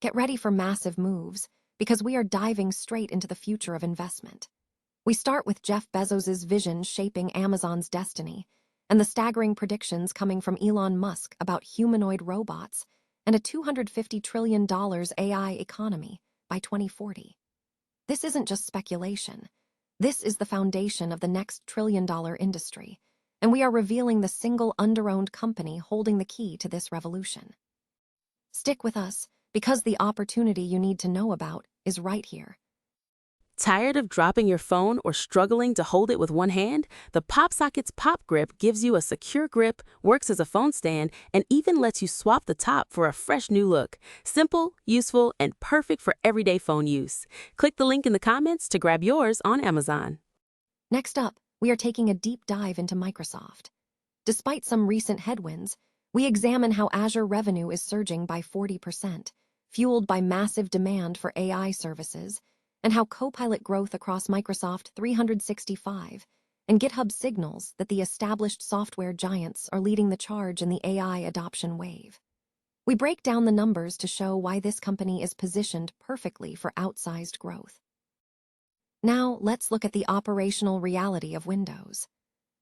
Get ready for massive moves, because we are diving straight into the future of investment. We start with Jeff Bezos's vision shaping Amazon's destiny, and the staggering predictions coming from Elon Musk about humanoid robots and a $250 trillion AI economy by 2040. This isn't just speculation. This is the foundation of the next trillion-dollar industry, and we are revealing the single under-owned company holding the key to this revolution. Stick with us, because the opportunity you need to know about is right here. Tired of dropping your phone or struggling to hold it with one hand? The PopSocket's Pop Grip gives you a secure grip, works as a phone stand, and even lets you swap the top for a fresh new look. Simple, useful, and perfect for everyday phone use. Click the link in the comments to grab yours on Amazon. Next up, we are taking a deep dive into Microsoft. Despite some recent headwinds, we examine how Azure revenue is surging by 40%, fueled by massive demand for AI services, and how Copilot growth across Microsoft 365 and GitHub signals that the established software giants are leading the charge in the AI adoption wave. We break down the numbers to show why this company is positioned perfectly for outsized growth. Now, let's look at the operational reality of Windows.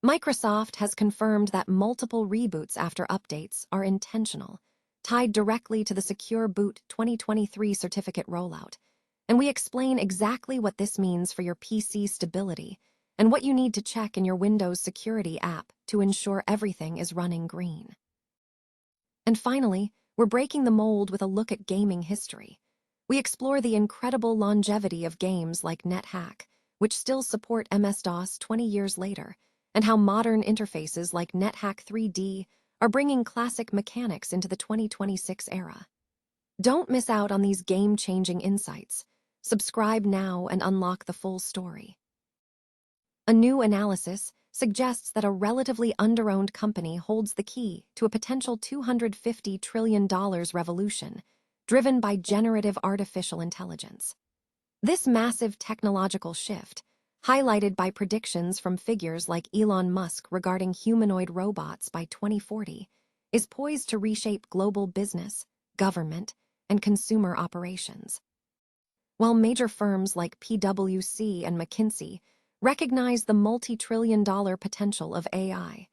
Microsoft has confirmed that multiple reboots after updates are intentional, tied directly to the Secure Boot 2023 certificate rollout, and we explain exactly what this means for your PC stability and what you need to check in your Windows security app to ensure everything is running green. And finally, we're breaking the mold with a look at gaming history. We explore the incredible longevity of games like NetHack, which still support MS-DOS 20 years later, and how modern interfaces like NetHack 3D are bringing classic mechanics into the 2026 era. Don't miss out on these game-changing insights. Subscribe now and unlock the full story. A new analysis suggests that a relatively under-owned company holds the key to a potential $250 trillion revolution, driven by generative artificial intelligence. This massive technological shift, highlighted by predictions from figures like Elon Musk regarding humanoid robots by 2040, is poised to reshape global business, government, and consumer operations. While major firms like PwC and McKinsey recognize the multi-trillion-dollar potential of AI,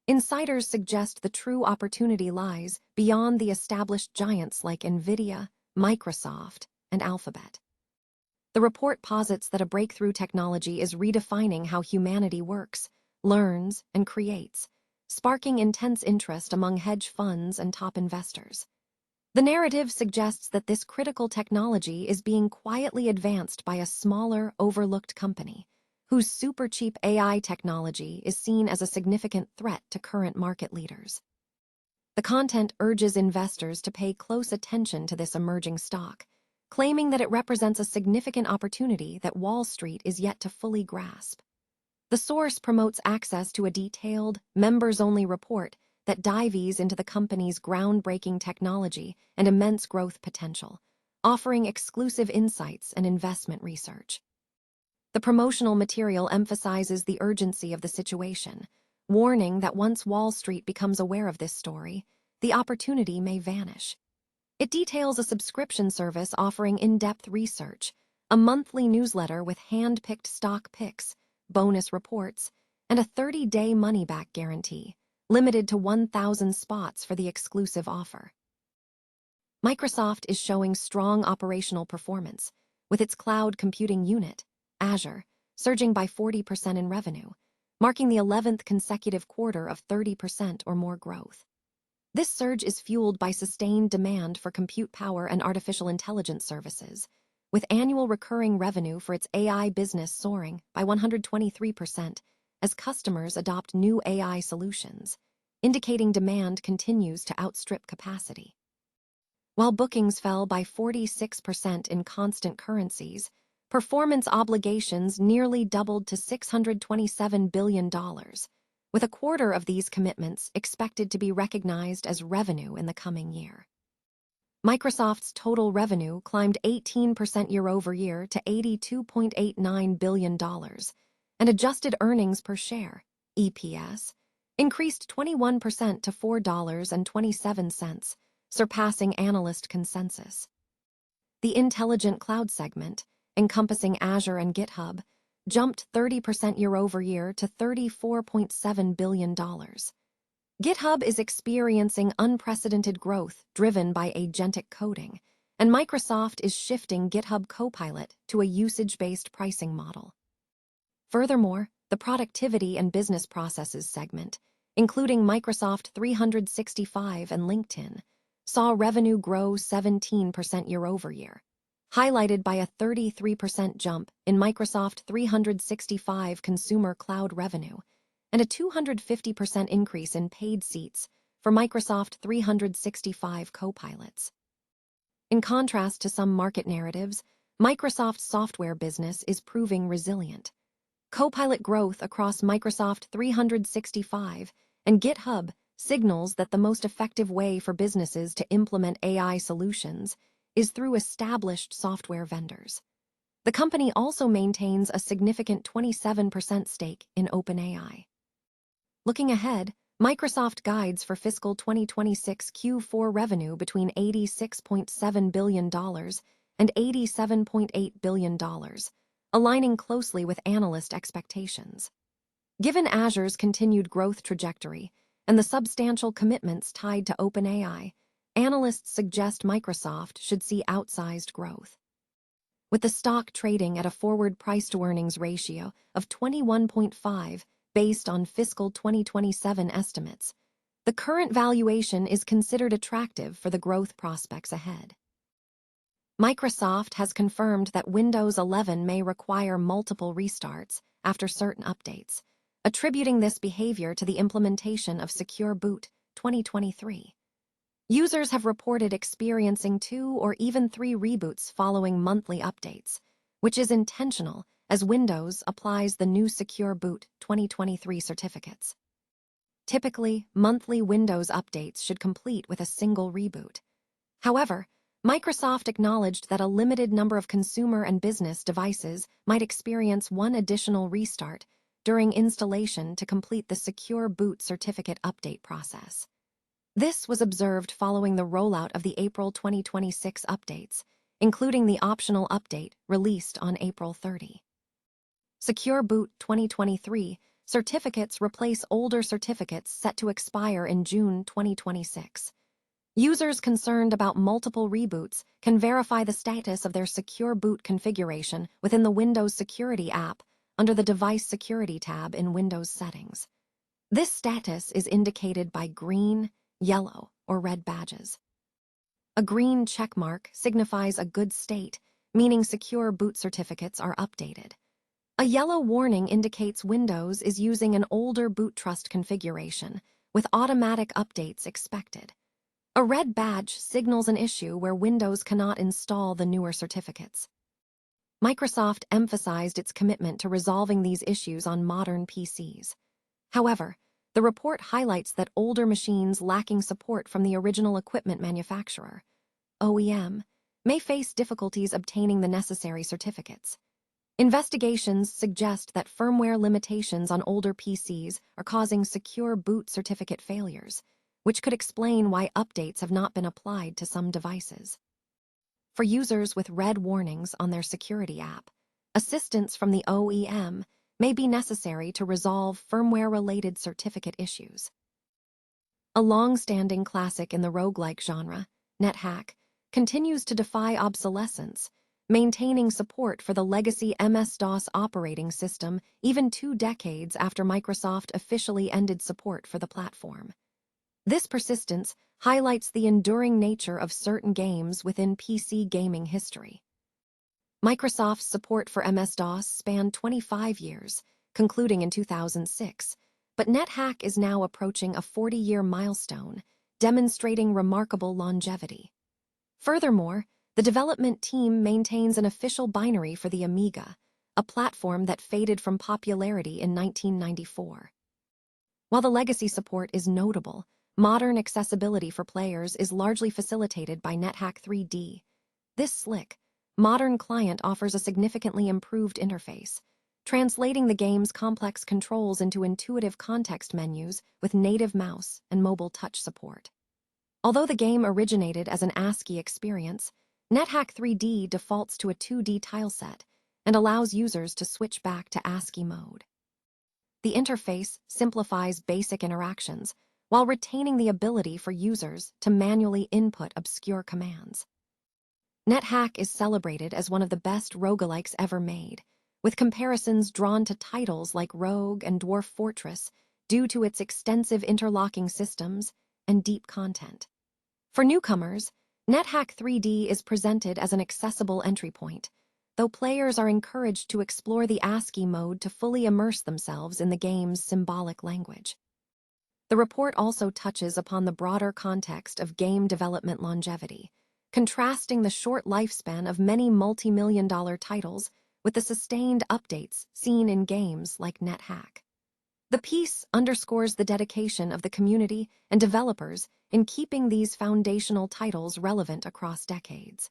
insiders suggest the true opportunity lies beyond the established giants like NVIDIA, Microsoft, and Alphabet. The report posits that a breakthrough technology is redefining how humanity works, learns, and creates, sparking intense interest among hedge funds and top investors. The narrative suggests that this critical technology is being quietly advanced by a smaller, overlooked company, whose super-cheap AI technology is seen as a significant threat to current market leaders. The content urges investors to pay close attention to this emerging stock, claiming that it represents a significant opportunity that Wall Street is yet to fully grasp. The source promotes access to a detailed, members-only report that dives into the company's groundbreaking technology and immense growth potential, offering exclusive insights and investment research. The promotional material emphasizes the urgency of the situation, warning that once Wall Street becomes aware of this story, the opportunity may vanish. It details a subscription service offering in-depth research, a monthly newsletter with hand-picked stock picks, bonus reports, and a 30-day money-back guarantee, limited to 1,000 spots for the exclusive offer. Microsoft is showing strong operational performance, with its cloud computing unit, Azure, surging by 40% in revenue, marking the 11th consecutive quarter of 30% or more growth. This surge is fueled by sustained demand for compute power and artificial intelligence services, with annual recurring revenue for its AI business soaring by 123% as customers adopt new AI solutions, indicating demand continues to outstrip capacity. While bookings fell by 46% in constant currencies, performance obligations nearly doubled to $627 billion, with a quarter of these commitments expected to be recognized as revenue in the coming year. Microsoft's total revenue climbed 18% year-over-year to $82.89 billion, and adjusted earnings per share, EPS, increased 21% to $4.27, surpassing analyst consensus. The intelligent cloud segment, encompassing Azure and GitHub, jumped 30% year-over-year to $34.7 billion. GitHub is experiencing unprecedented growth driven by agentic coding, and Microsoft is shifting GitHub Copilot to a usage-based pricing model. Furthermore, the productivity and business processes segment, including Microsoft 365 and LinkedIn, saw revenue grow 17% year-over-year, highlighted by a 33% jump in Microsoft 365 consumer cloud revenue and a 250% increase in paid seats for Microsoft 365 Copilots. In contrast to some market narratives, Microsoft's software business is proving resilient. Copilot growth across Microsoft 365 and GitHub signals that the most effective way for businesses to implement AI solutions is through established software vendors. The company also maintains a significant 27% stake in OpenAI. Looking ahead, Microsoft guides for fiscal 2026 Q4 revenue between $86.7 billion and $87.8 billion, aligning closely with analyst expectations. Given Azure's continued growth trajectory and the substantial commitments tied to OpenAI, analysts suggest Microsoft should see outsized growth. With the stock trading at a forward price-to-earnings ratio of 21.5 based on fiscal 2027 estimates, the current valuation is considered attractive for the growth prospects ahead. Microsoft has confirmed that Windows 11 may require multiple restarts after certain updates, attributing this behavior to the implementation of Secure Boot 2023. Users have reported experiencing 2 or even 3 reboots following monthly updates, which is intentional as Windows applies the new Secure Boot 2023 certificates. Typically, monthly Windows updates should complete with a single reboot. However, Microsoft acknowledged that a limited number of consumer and business devices might experience one additional restart during installation to complete the Secure Boot certificate update process. This was observed following the rollout of the April 2026 updates, including the optional update released on April 30. Secure Boot 2023 certificates replace older certificates set to expire in June 2026. Users concerned about multiple reboots can verify the status of their Secure Boot configuration within the Windows Security app under the Device Security tab in Windows Settings. This status is indicated by green, yellow, or red badges. A green checkmark signifies a good state, meaning Secure Boot certificates are updated. A yellow warning indicates Windows is using an older boot trust configuration, with automatic updates expected. A red badge signals an issue where Windows cannot install the newer certificates. Microsoft emphasized its commitment to resolving these issues on modern PCs. However, the report highlights that older machines lacking support from the original equipment manufacturer, OEM, may face difficulties obtaining the necessary certificates. Investigations suggest that firmware limitations on older PCs are causing Secure Boot certificate failures, which could explain why updates have not been applied to some devices. For users with red warnings on their security app, assistance from the OEM may be necessary to resolve firmware-related certificate issues. A long-standing classic in the roguelike genre, NetHack, continues to defy obsolescence, maintaining support for the legacy MS-DOS operating system even 2 decades after Microsoft officially ended support for the platform. This persistence highlights the enduring nature of certain games within PC gaming history. Microsoft's support for MS-DOS spanned 25 years, concluding in 2006, but NetHack is now approaching a 40-year milestone, demonstrating remarkable longevity. Furthermore, the development team maintains an official binary for the Amiga, a platform that faded from popularity in 1994. While the legacy support is notable, modern accessibility for players is largely facilitated by NetHack 3D. This slick, modern client offers a significantly improved interface, translating the game's complex controls into intuitive context menus with native mouse and mobile touch support. Although the game originated as an ASCII experience, NetHack 3D defaults to a 2D tileset and allows users to switch back to ASCII mode. The interface simplifies basic interactions while retaining the ability for users to manually input obscure commands. NetHack is celebrated as one of the best roguelikes ever made, with comparisons drawn to titles like Rogue and Dwarf Fortress due to its extensive interlocking systems and deep content. For newcomers, NetHack 3D is presented as an accessible entry point, though players are encouraged to explore the ASCII mode to fully immerse themselves in the game's symbolic language. The report also touches upon the broader context of game development longevity, contrasting the short lifespan of many multi-million-dollar titles with the sustained updates seen in games like NetHack. The piece underscores the dedication of the community and developers in keeping these foundational titles relevant across decades.